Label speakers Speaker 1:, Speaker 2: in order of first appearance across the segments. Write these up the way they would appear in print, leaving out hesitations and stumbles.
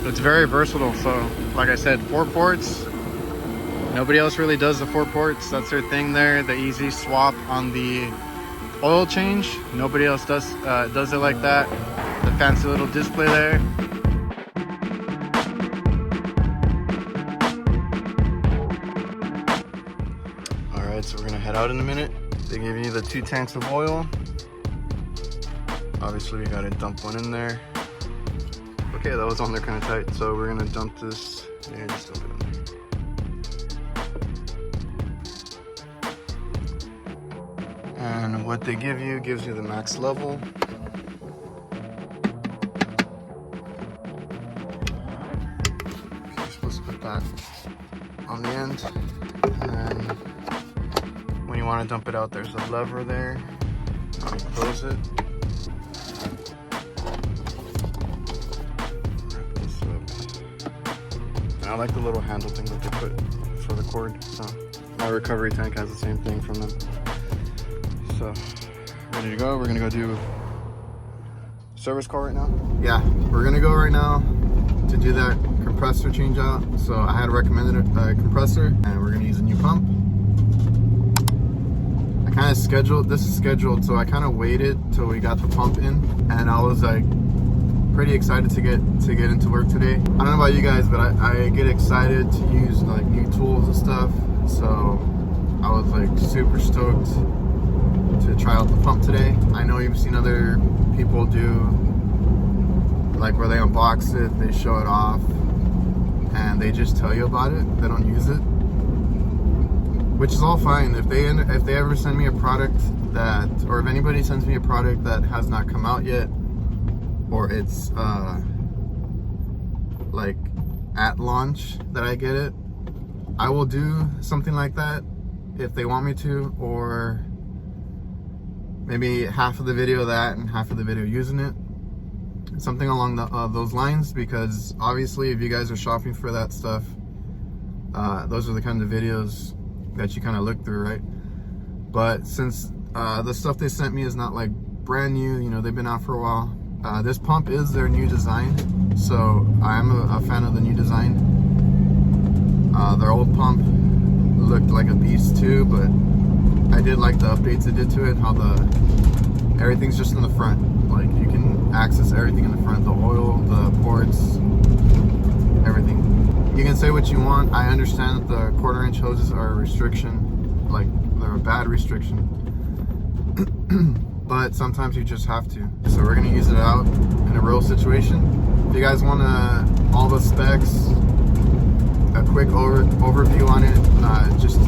Speaker 1: It's very versatile. So like I said, 4 ports. Nobody else really does the 4 ports. That's their thing there. The easy swap on the oil change. Nobody else does it like that. The fancy little display there. All right, so we're gonna head out in a minute. They give you the 2 tanks of oil. Obviously we gotta dump one in there. Okay, that was on there kind of tight. So we're gonna dump this. Yeah, just dump it in there. And what they give you gives you the max level. You're supposed to put that on the end. And then when you want to dump it out, there's a lever there. You close it. Wrap this up. And I like the little handle thing that they put for the cord. So my recovery tank has the same thing from them. So, ready to go. We're gonna go do service call right now. Yeah, we're gonna go right now to do that compressor change out. So I had recommended a compressor, and we're gonna use a new pump. I kind of scheduled, this is scheduled, so I kind of waited till we got the pump in, and I was like pretty excited to get into work today. I don't know about you guys, but I get excited to use like new tools and stuff. So I was like super stoked to try out the pump today. I know you've seen other people do, like where they unbox it, they show it off, and they just tell you about it. They don't use it, which is all fine. If they ever send me a product that, or if anybody sends me a product that has not come out yet, or it's like at launch that I get it, I will do something like that if they want me to, or maybe half of the video that and half of the video using it, something along those lines, because obviously if you guys are shopping for that stuff, those are the kind of videos that you kind of look through, right? But since the stuff they sent me is not like brand new, you know, they've been out for a while. This pump is their new design, so I'm a fan of the new design. Their old pump looked like a beast too, but I did like the updates it did to it, how everything's just in the front. Like you can access everything in the front, the oil, the ports, everything. You can say what you want. I understand that the 1/4 inch hoses are a restriction, like they're a bad restriction, but sometimes you just have to. So we're gonna use it out in a real situation. If you guys want all the specs, a quick overview on it, just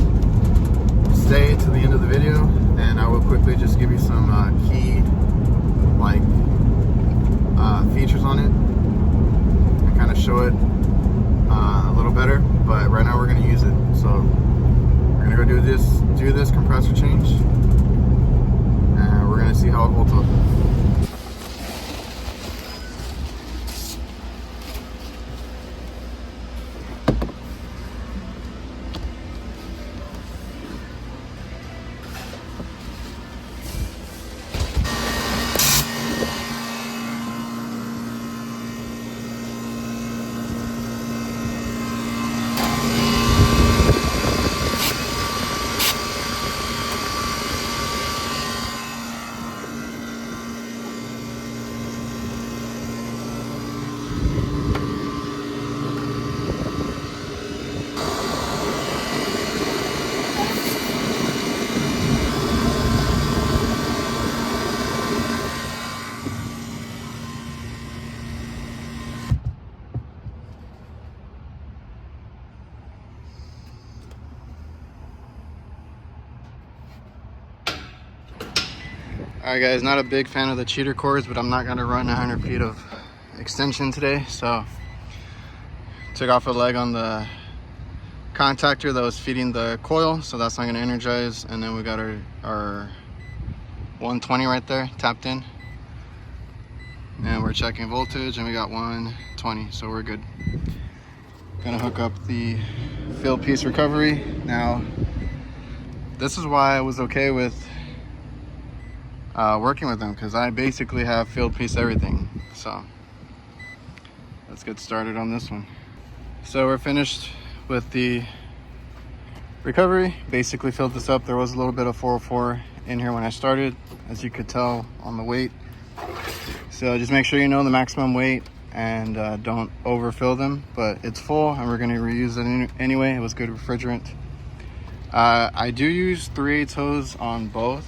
Speaker 1: stay to the end of the video, and I will quickly just give you some key like features on it and kind of show it a little better. But right now we're going to use it, so we're going to go do this compressor change, and we're going to see how it holds up. Alright guys, not a big fan of the cheater cords, but I'm not going to run 100 feet of extension today, so took off a leg on the contactor that was feeding the coil, so that's not going to energize. And then we got our 120 right there tapped in, and we're checking voltage, and we got 120, so we're good. Gonna hook up the Fieldpiece recovery. Now this is why I was okay with working with them, because I basically have Fieldpiece everything. So let's get started on this one. So we're finished with the recovery. Basically filled this up. There was a little bit of 404 in here when I started, as you could tell on the weight. So just make sure you know the maximum weight and don't overfill them, but it's full and we're going to reuse it anyway. It was good refrigerant. I do use 3/8 hose on both.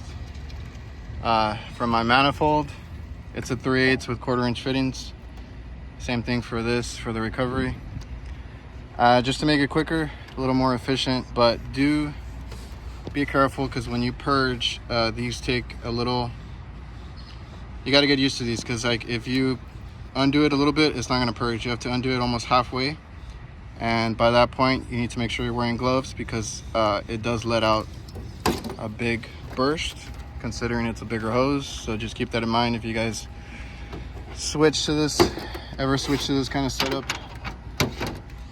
Speaker 1: From my manifold, it's a 3/8 with 1/4 inch fittings. Same thing for this, for the recovery. Just to make it quicker, a little more efficient, but do be careful because when you purge, these take a little, you got to get used to these, because like if you undo it a little bit, it's not going to purge. You have to undo it almost halfway, and by that point you need to make sure you're wearing gloves, because it does let out a big burst considering it's a bigger hose. So just keep that in mind if you guys switch to this kind of setup.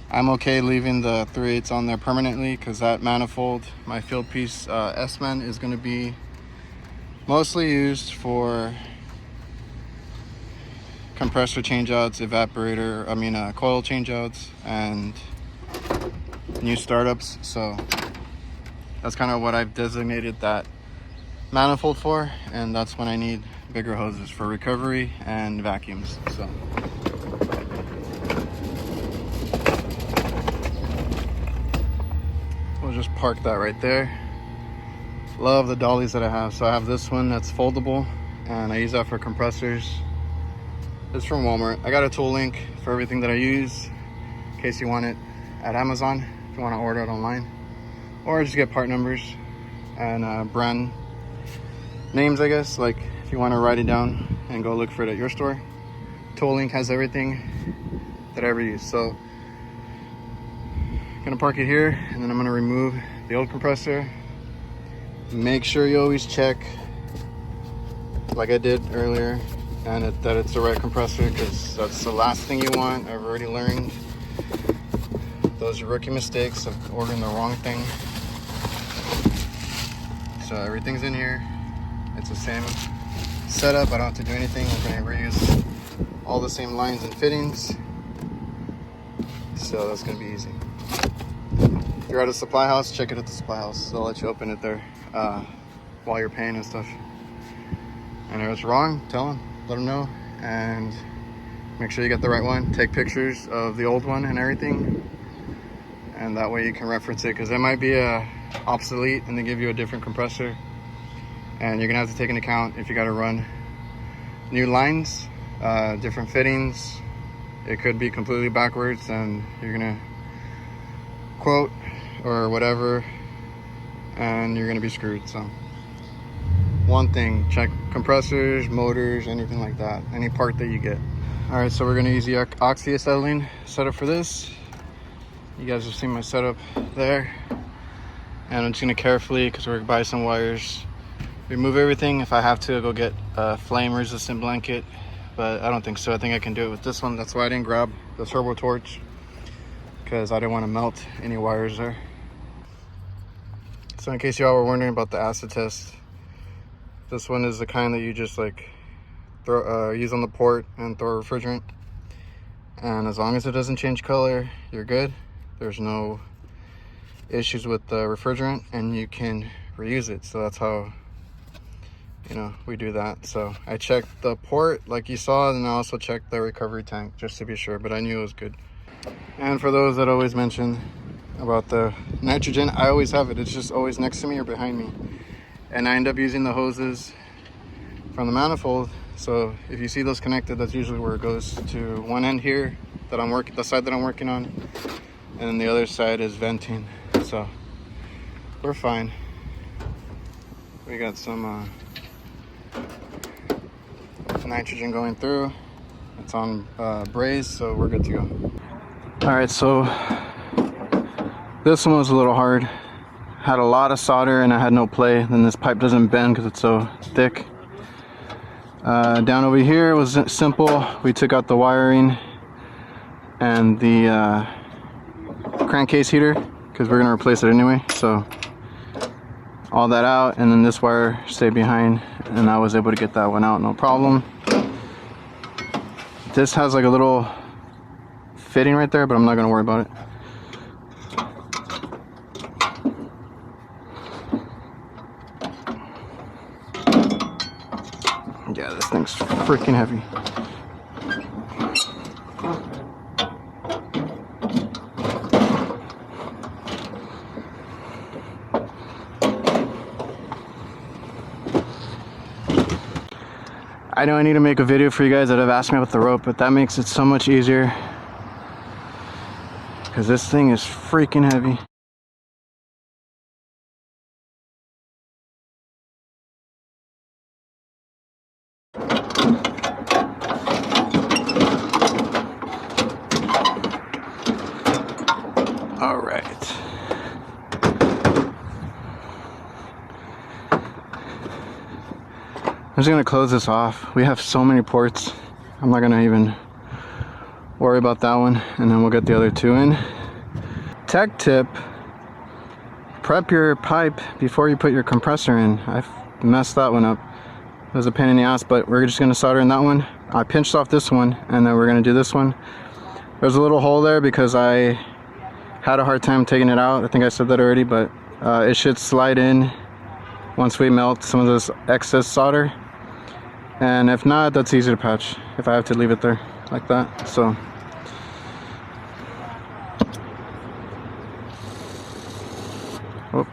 Speaker 1: I'm okay leaving the 3/8 on there permanently, because that manifold, my Fieldpiece S-Man, is going to be mostly used for compressor changeouts, coil changeouts, and new startups. So that's kind of what I've designated that manifold for, and that's when I need bigger hoses for recovery and vacuums. So we'll just park that right there. Love the dollies that I have. So I have this one that's foldable, and I use that for compressors. It's from Walmart. I got a tool link for everything that I use in case you want it at Amazon, if you want to order it online, or just get part numbers and brand names, I guess, like if you want to write it down and go look for it at your store. Tool link has everything that I ever use. So I'm gonna park it here, and then I'm gonna remove the old compressor. Make sure you always check, like I did earlier, and that it's the right compressor, because that's the last thing you want. I've already learned those rookie mistakes of ordering the wrong thing. So everything's in here. It's the same setup. I don't have to do anything. I'm going to reuse all the same lines and fittings. So that's going to be easy. If you're at a supply house, check it at the supply house. They'll let you open it there while you're paying and stuff. And if it's wrong, tell them. Let them know, and make sure you get the right one. Take pictures of the old one and everything, and that way you can reference it, because it might be obsolete and they give you a different compressor, and you're gonna have to take into account if you got to run new lines, different fittings. It could be completely backwards, and you're gonna quote or whatever, and you're gonna be screwed. So one thing, check compressors, motors, anything like that, any part that you get. All right, so we're gonna use the oxyacetylene setup for this. You guys have seen my setup there, and I'm just gonna carefully, because we're gonna buy some wires, remove everything. If I have to, I'll go get a flame resistant blanket, but I don't think so. I think I can do it with this one. That's why I didn't grab the turbo torch, because I didn't want to melt any wires there. So in case y'all were wondering about the acid test, this one is the kind that you just like use on the port and throw refrigerant, and as long as it doesn't change color, you're good. There's no issues with the refrigerant, and you can reuse it. So that's how, you know, we do that. So I checked the port like you saw, and I also checked the recovery tank just to be sure, but I knew it was good. And for those that always mention about the nitrogen, I always have it. It's just always next to me or behind me, and I end up using the hoses from the manifold. So if you see those connected, that's usually where it goes to one end here that I'm working, the side that I'm working on, and then the other side is venting. So we're fine. We got some nitrogen going through. It's on braze, so we're good to go. All right, so this one was a little hard. Had a lot of solder and I had no play. Then this pipe doesn't bend because it's so thick. Down over here was simple. We took out the wiring and the crankcase heater because we're gonna replace it anyway. So all that out, and then this wire stayed behind, and I was able to get that one out, no problem. This has like a little fitting right there, but I'm not gonna worry about it. Yeah, this thing's freaking heavy. I know I need to make a video for you guys that have asked me about the rope, but that makes it so much easier because this thing is freaking heavy. All right. I'm just gonna close this off. We have so many ports. I'm not gonna even worry about that one, and then we'll get the other two in. Tech tip, prep your pipe before you put your compressor in. I messed that one up. It was a pain in the ass, but we're just gonna solder in that one. I pinched off this one, and then we're gonna do this one. There's a little hole there because I had a hard time taking it out. I think I said that already, but it should slide in once we melt some of this excess solder. And if not, that's easy to patch if I have to leave it there like that. So oh.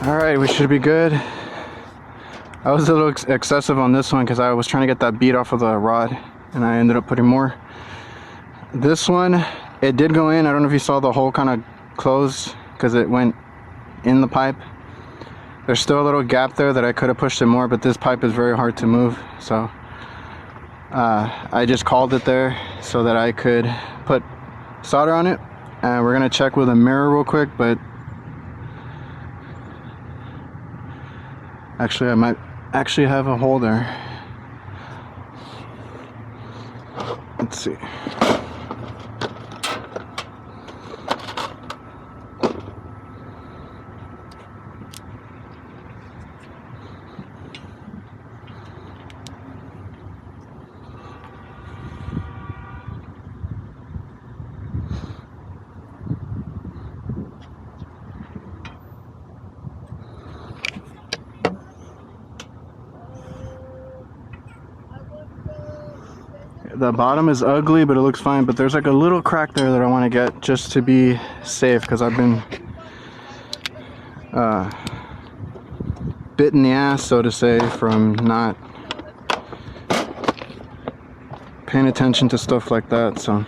Speaker 1: Alright, we should be good. I was a little excessive on this one because I was trying to get that bead off of the rod, and I ended up putting more. This one, it did go in. I don't know if you saw the hole kind of close because it went in the pipe. There's still a little gap there that I could have pushed it more, but this pipe is very hard to move, so I just called it there so that I could put solder on it. And we're gonna check with a mirror real quick, but actually I might actually have a hole there. Let's see. The bottom is ugly, but it looks fine, but there's like a little crack there that I want to get just to be safe, because I've been bit in the ass, so to say, from not paying attention to stuff like that. So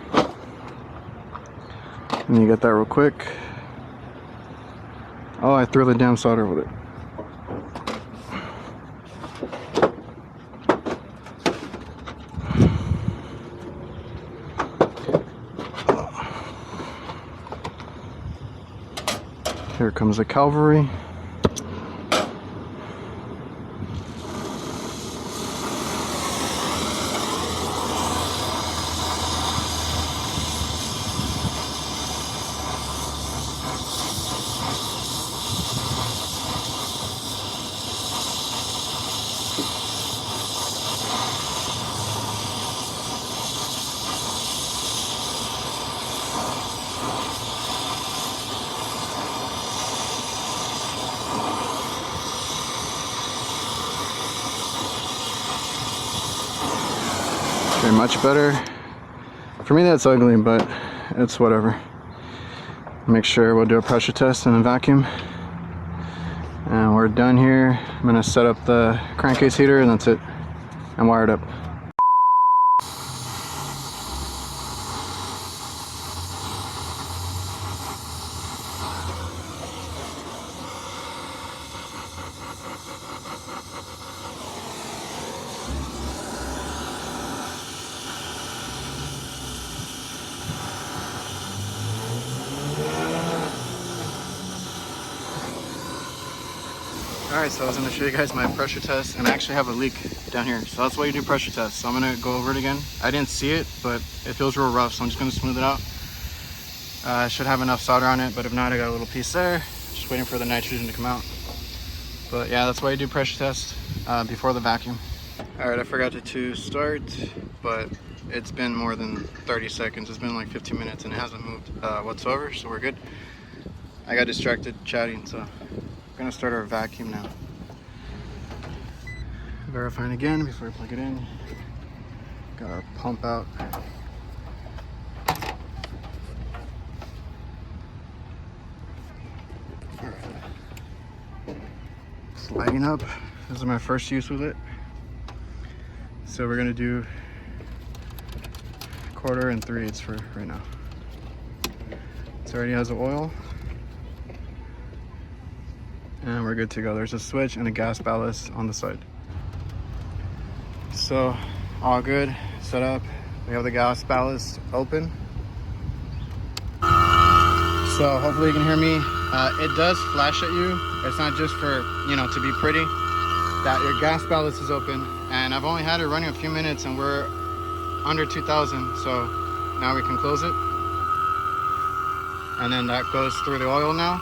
Speaker 1: let me get that real quick. Oh, I threw the damn solder with it. Here comes the cavalry. Okay, much better. For me that's ugly, but it's whatever. Make sure we'll do a pressure test and a vacuum. And we're done here. I'm gonna set up the crankcase heater and that's it. I'm wired up. Alright, so I was going to show you guys my pressure test, and I actually have a leak down here. So that's why you do pressure tests. So I'm going to go over it again. I didn't see it, but it feels real rough, so I'm just going to smooth it out. I should have enough solder on it, but if not, I got a little piece there. Just waiting for the nitrogen to come out. But yeah, that's why you do pressure tests before the vacuum. Alright, I forgot to start, but it's been more than 30 seconds. It's been like 15 minutes and it hasn't moved whatsoever, so we're good. I got distracted chatting, so we're gonna start our vacuum now. Verifying again before I plug it in. Got our pump out. It's lighting up. This is my first use with it. So we're gonna do 1/4 and 3/8 for right now. It already has the oil. And we're good to go. There's a switch and a gas ballast on the side. So all good, set up. We have the gas ballast open. So hopefully you can hear me. It does flash at you. It's not just for, to be pretty, that your gas ballast is open. And I've only had it running a few minutes and we're under 2,000. So now we can close it. And then that goes through the oil now.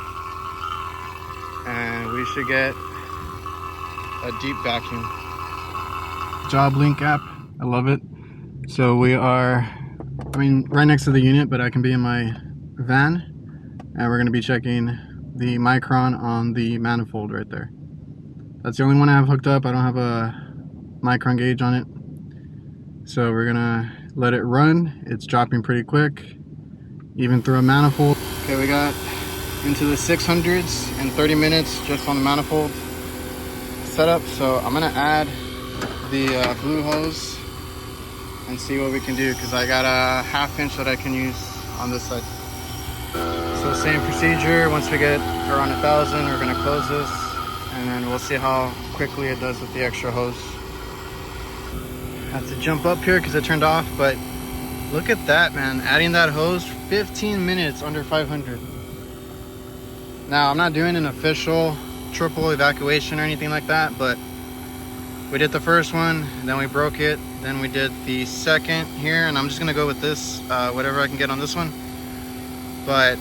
Speaker 1: And we should get a deep vacuum. Job Link app, I love it. So we are, right next to the unit, but I can be in my van. And we're gonna be checking the micron on the manifold right there. That's the only one I have hooked up. I don't have a micron gauge on it. So we're gonna let it run. It's dropping pretty quick, even through a manifold. Okay, we got into the 600s in 30 minutes just on the manifold setup. So I'm gonna add the blue hose and see what we can do, because I got a 1/2 inch that I can use on this side. So same procedure. Once we get around 1,000, we're gonna close this and then we'll see how quickly it does with the extra hose. I have to jump up here because it turned off, but look at that, man. Adding that hose, 15 minutes under 500. Now, I'm not doing an official triple evacuation or anything like that, but we did the first one, then we broke it, then we did the second here, and I'm just gonna go with this, whatever I can get on this one. But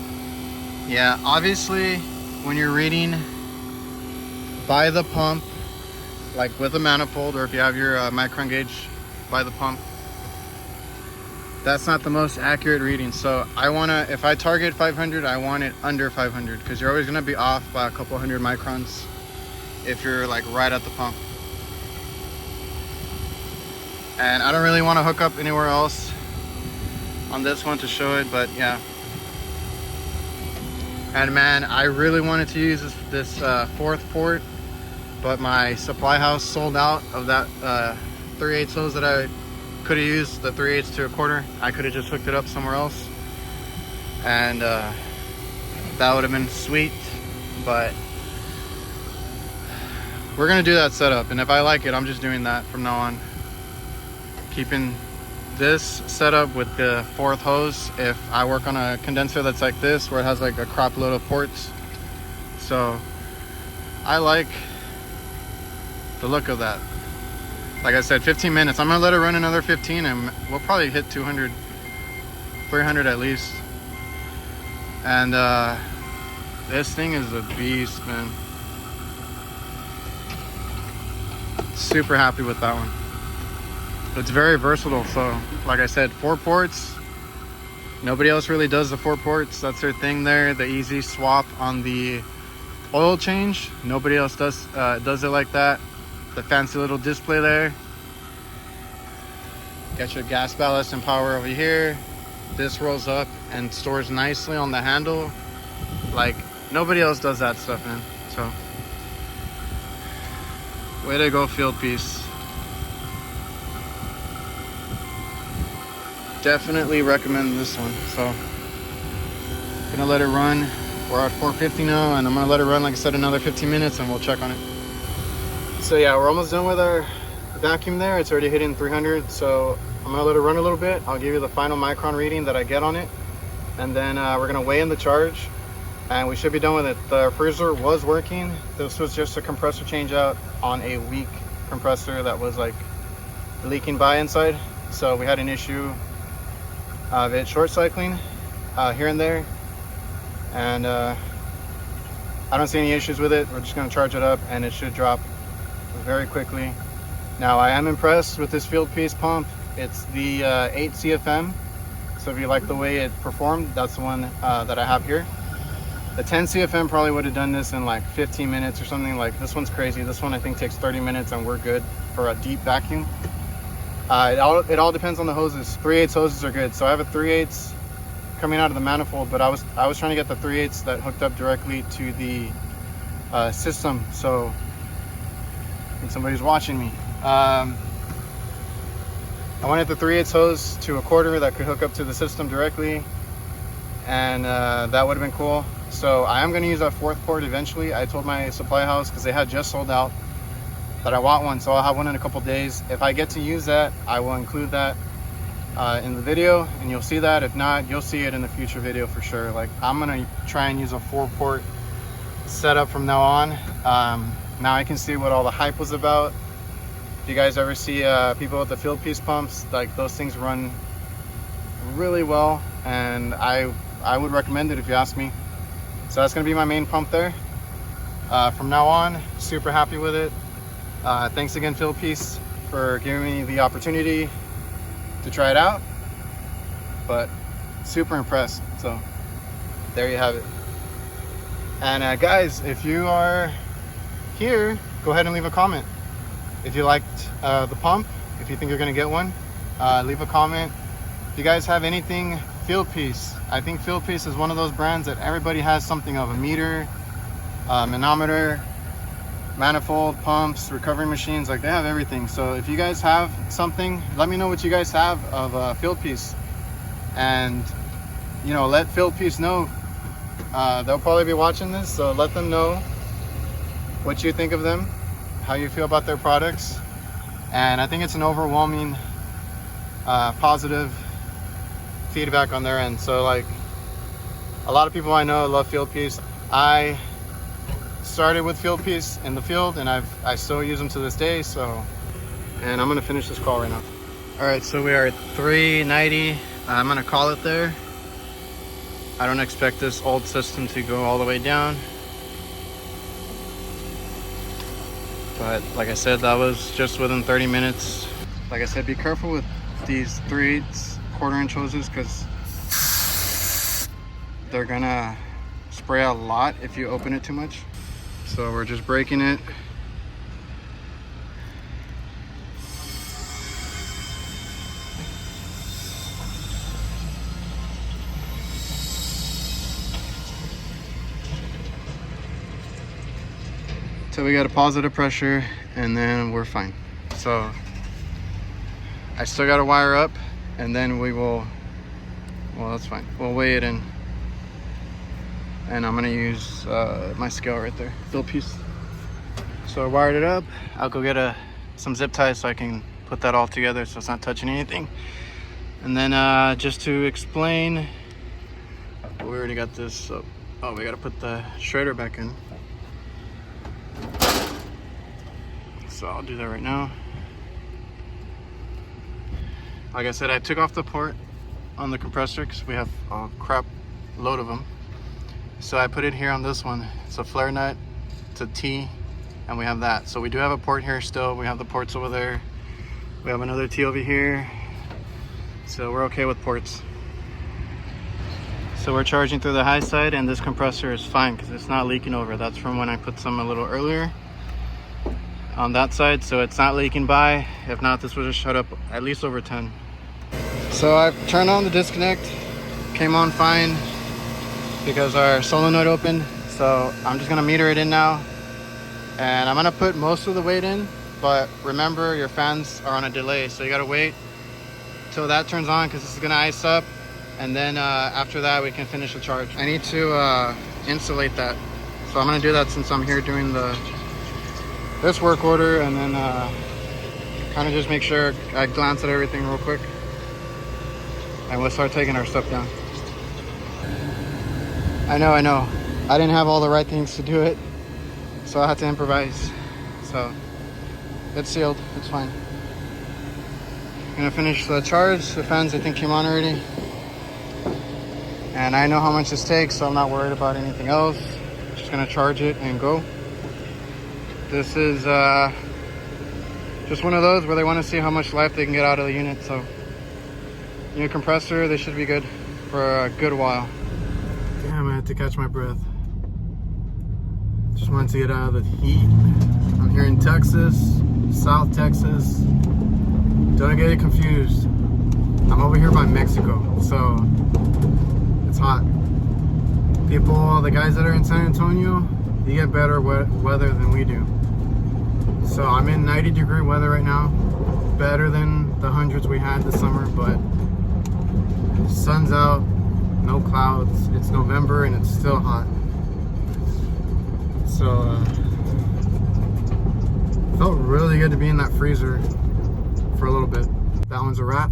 Speaker 1: yeah, obviously, when you're reading by the pump, like with a manifold, or if you have your micron gauge by the pump, that's not the most accurate reading. So I wanna, if I target 500, I want it under 500, because you're always gonna be off by a couple hundred microns if you're like right at the pump. And I don't really want to hook up anywhere else on this one to show it, but yeah. And man, I really wanted to use this 4th port, but my supply house sold out of that 3/8 hose that I could have used, the 3/8 to 1/4. I could have just hooked it up somewhere else, and that would have been sweet. But we're gonna do that setup, and if I like it, I'm just doing that from now on. Keeping this setup with the 4th hose if I work on a condenser that's like this, where it has like a crop load of ports. So I like the look of that. Like I said, 15 minutes. I'm gonna let it run another 15 and we'll probably hit 200, 300 at least. And this thing is a beast, man. Super happy with that one. It's very versatile. So like I said, 4 ports. Nobody else really does the 4 ports. That's their thing there. The easy swap on the oil change. Nobody else does it like that. The fancy little display there. Got your gas ballast and power over here. This rolls up and stores nicely on the handle. Like, nobody else does that stuff, man. So, way to go, Fieldpiece. Definitely recommend this one. So, gonna let it run. We're at 450 now, and I'm gonna let it run, like I said, another 15 minutes, and we'll check on it. So yeah, we're almost done with our vacuum there. It's already hitting 300, so I'm gonna let it run a little bit. I'll give you the final micron reading that I get on it, and then we're gonna weigh in the charge, and we should be done with it. The freezer was working. This was just a compressor change out on a weak compressor that was like leaking by inside. So we had an issue of it short cycling here and there, and I don't see any issues with it. We're just gonna charge it up, and it should drop very quickly. Now, I am impressed with this Fieldpiece pump. It's the 8 CFM, so if you like the way it performed, that's the one that I have here. The 10 CFM probably would have done this in like 15 minutes or something. Like, this one's crazy. This one I think takes 30 minutes, and we're good for a deep vacuum. It all depends on the hoses. 3/8 hoses are good. So I have a 3/8 coming out of the manifold, but I was trying to get the 3/8 that hooked up directly to the system. So I think somebody's watching me. I wanted the 3/8 hose to a 1/4 that could hook up to the system directly, and that would have been cool. So I am going to use that 4th port eventually. I told my supply house, because they had just sold out, that I want one, so I'll have one in a couple days. If I get to use that, I will include that in the video, and you'll see that. If not, you'll see it in the future video for sure. Like, I'm going to try and use a 4-port setup from now on. Now I can see what all the hype was about. If you guys ever see people with the Fieldpiece pumps, like, those things run really well, and I would recommend it if you ask me. So that's going to be my main pump there. From now on, super happy with it. Thanks again, Fieldpiece, for giving me the opportunity to try it out, but super impressed. So there you have it. And guys, if you are here, go ahead and leave a comment. If you liked the pump, if you think you're gonna get one, leave a comment. If you guys have anything Fieldpiece, I think Fieldpiece is one of those brands that everybody has something of: a meter, manometer, manifold, pumps, recovery machines. Like, they have everything. So if you guys have something, let me know what you guys have of Fieldpiece, and you know, let Fieldpiece know. They'll probably be watching this, so let them know what you think of them, how you feel about their products. And I think it's an overwhelming positive feedback on their end. So, like, a lot of people I know love Fieldpiece. I started with Fieldpiece in the field, and I still use them to this day. So, and I'm gonna finish this call right now. All right, so we are at 390. I'm gonna call it there. I don't expect this old system to go all the way down, but like I said, that was just within 30 minutes. Like I said, be careful with these 3/8 1/4 inch hoses, because they're gonna spray a lot if you open it too much. So we're just breaking it. So we got a positive pressure, and then we're fine. So I still got to wire up, and then we will, well, that's fine. We'll weigh it in. And I'm gonna use my scale right there, Fieldpiece. So I wired it up. I'll go get some zip ties so I can put that all together so it's not touching anything. And then just to explain, we already got this. So, oh, we gotta put the shredder back in. So I'll do that right now. Like I said, I took off the port on the compressor because we have a crap load of them. So I put it here on this one. It's a flare nut, it's a T, and we have that. So we do have a port here still. We have the ports over there. We have another T over here. So we're okay with ports. So we're charging through the high side, and this compressor is fine because it's not leaking over. That's from when I put some a little earlier. on that side, so it's not leaking by. If not, this will just shut up at least over 10. So I've turned on the disconnect, came on fine because our solenoid opened. So I'm just gonna meter it in now, and I'm gonna put most of the weight in, but remember your fans are on a delay, so you gotta wait till that turns on because this is gonna ice up, and then after that we can finish the charge. I need to insulate that, so I'm gonna do that since I'm here doing this work order, and then kind of just make sure I glance at everything real quick, and we'll start taking our stuff down. I know I didn't have all the right things to do it, so I had to improvise. So it's sealed, it's fine. Gonna finish the charge. The fans I think came on already, and I know how much this takes, so I'm not worried about anything else. Just gonna charge it and go. This is just one of those where they want to see how much life they can get out of the unit. So new compressor, they should be good for a good while. Damn, I had to catch my breath. Just wanted to get out of the heat. I'm here in Texas, South Texas. Don't get it confused. I'm over here by Mexico, so it's hot. People, the guys that are in San Antonio, you get better weather than we do. So I'm in 90-degree weather right now. Better than the hundreds we had this summer, but sun's out, no clouds. It's November and it's still hot. So felt really good to be in that freezer for a little bit. That one's a wrap.